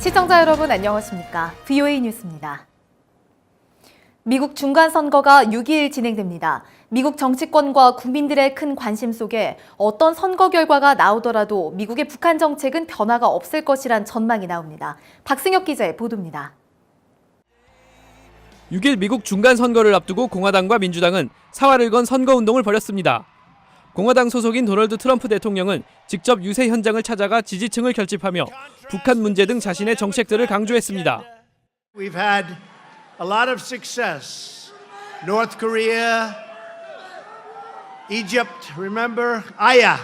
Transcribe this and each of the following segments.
시청자 여러분 안녕하십니까? VOA 뉴스입니다. 미국 중간선거가 6일 진행됩니다. 미국 정치권과 국민들의 큰 관심 속에 어떤 선거 결과가 나오더라도 미국의 북한 정책은 변화가 없을 것이란 전망이 나옵니다. 박승혁 기자의 보도입니다. 6일 미국 중간선거를 앞두고 공화당과 민주당은 사활을 건 선거운동을 벌였습니다. 공화당 소속인 도널드 트럼프 대통령은 직접 유세 현장을 찾아가 지지층을 결집하며 북한 문제 등 자신의 정책들을 강조했습니다. We've had a lot of success. North Korea, Egypt, remember? Aya.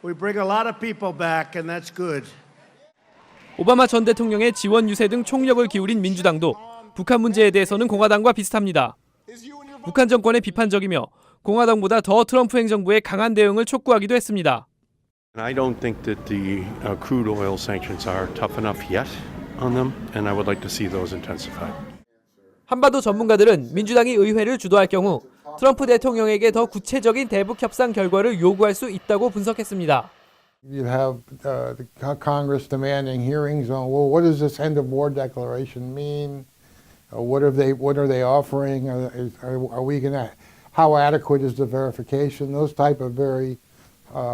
We bring a lot of people back and that's good. 오바마 전 대통령의 지원 유세 등 총력을 기울인 민주당도 북한 문제에 대해서는 공화당과 비슷합니다. 북한 정권에 비판적이며 공화당보다 더 트럼프 행정부의 강한 대응을 촉구하기도 했습니다. I don't think that the crude oil sanctions are tough enough yet on them, and I would like to see those intensified. 한반도 전문가들은 민주당이 의회를 주도할 경우 트럼프 대통령에게 더 구체적인 대북 협상 결과를 요구할 수 있다고 분석했습니다. You have the Congress demanding hearings on, well, what does this end of war declaration mean? What are they offering? Are we going to? How adequate is the verification? Those type of very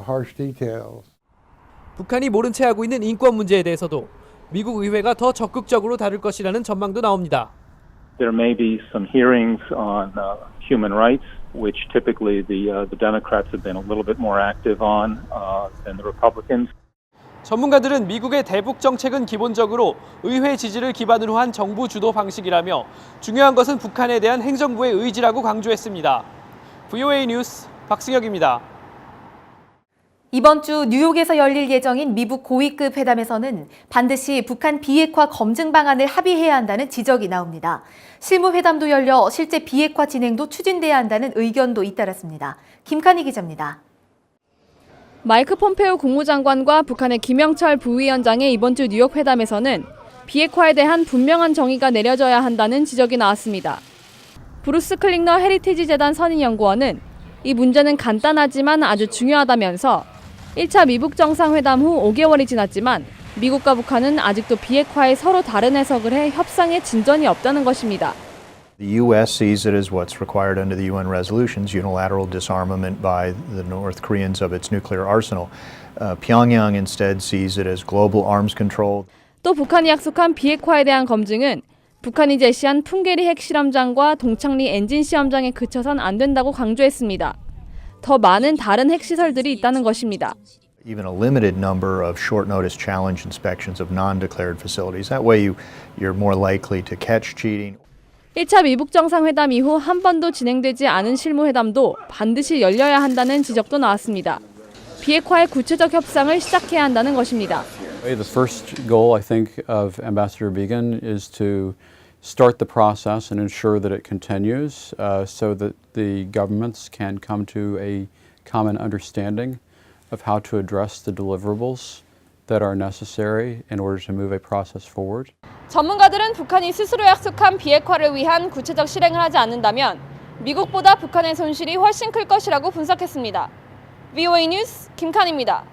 harsh details. 북한이 모른 채 하고 있는 인권 문제에 대해서도 미국 의회가 더 적극적으로 다룰 것이라는 전망도 나옵니다. There may be some hearings on human rights, which typically the Democrats have been a little bit more active on than the Republicans. 전문가들은 미국의 대북 정책은 기본적으로 의회 지지를 기반으로 한 정부 주도 방식이라며 중요한 것은 북한에 대한 행정부의 의지라고 강조했습니다. VOA 뉴스 박승혁입니다. 이번 주 뉴욕에서 열릴 예정인 미국 고위급 회담에서는 반드시 북한 비핵화 검증 방안을 합의해야 한다는 지적이 나옵니다. 실무회담도 열려 실제 비핵화 진행도 추진돼야 한다는 의견도 잇따랐습니다. 김칸희 기자입니다. 마이크 폼페오 국무장관과 북한의 김영철 부위원장의 이번 주 뉴욕 회담에서는 비핵화에 대한 분명한 정의가 내려져야 한다는 지적이 나왔습니다. 브루스 클링너 헤리티지 재단 선임연구원은 이 문제는 간단하지만 아주 중요하다면서 1차 미북 정상회담 후 5개월이 지났지만 미국과 북한은 아직도 비핵화에 서로 다른 해석을 해 협상에 진전이 없다는 것입니다. The U.S. sees it as what's required under the UN resolutions, unilateral disarmament by the North Koreans of its nuclear arsenal. Pyongyang instead sees it as global arms control. 또 북한이 약속한 비핵화에 대한 검증은 북한이 제시한 풍계리 핵실험장과 동창리 엔진 시험장에 그쳐선 안 된다고 강조했습니다. 더 많은 다른 핵시설들이 있다는 것입니다. Even a limited number of short notice challenge inspections of non-declared facilities. That way you're more likely to catch cheating. 1차 미북 정상회담 이후 한 번도 진행되지 않은 실무회담도 반드시 열려야 한다는 지적도 나왔습니다. 비핵화의 구체적 협상을 시작해야 한다는 것입니다. The first goal, I think, of Ambassador Began is to start the process and ensure that it continues so that the governments can come to a common understanding of how to address the deliverables that are necessary in order to move a process forward. 전문가들은 북한이 스스로 약속한 비핵화를 위한 구체적 실행을 하지 않는다면 미국보다 북한의 손실이 훨씬 클 것이라고 분석했습니다. VOA 뉴스 김칸희입니다.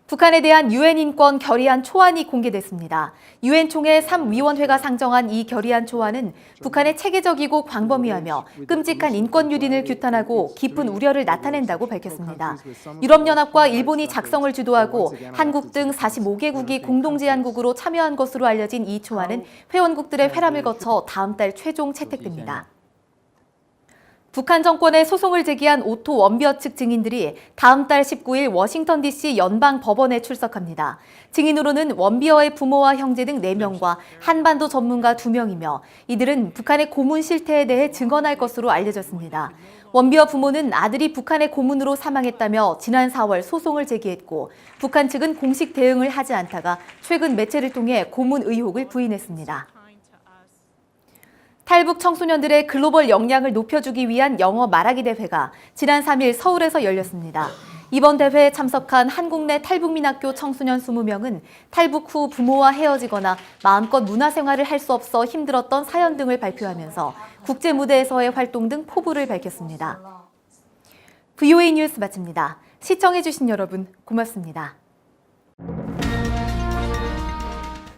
북한에 대한 유엔 인권 결의안 초안이 공개됐습니다. 유엔 총회 3위원회가 상정한 이 결의안 초안은 북한의 체계적이고 광범위하며 끔찍한 인권 유린을 규탄하고 깊은 우려를 나타낸다고 밝혔습니다. 유럽연합과 일본이 작성을 주도하고 한국 등 45개국이 공동제안국으로 참여한 것으로 알려진 이 초안은 회원국들의 회람을 거쳐 다음 달 최종 채택됩니다. 북한 정권에 소송을 제기한 오토 원비어 측 증인들이 다음 달 19일 워싱턴 DC 연방 법원에 출석합니다. 증인으로는 원비어의 부모와 형제 등 4명과 한반도 전문가 2명이며 이들은 북한의 고문 실태에 대해 증언할 것으로 알려졌습니다. 원비어 부모는 아들이 북한의 고문으로 사망했다며 지난 4월 소송을 제기했고 북한 측은 공식 대응을 하지 않다가 최근 매체를 통해 고문 의혹을 부인했습니다. 탈북 청소년들의 글로벌 역량을 높여주기 위한 영어 말하기 대회가 지난 3일 서울에서 열렸습니다. 이번 대회에 참석한 한국 내 탈북민학교 청소년 20명은 탈북 후 부모와 헤어지거나 마음껏 문화생활을 할 수 없어 힘들었던 사연 등을 발표하면서 국제 무대에서의 활동 등 포부를 밝혔습니다. VOA 뉴스 마칩니다. 시청해주신 여러분 고맙습니다.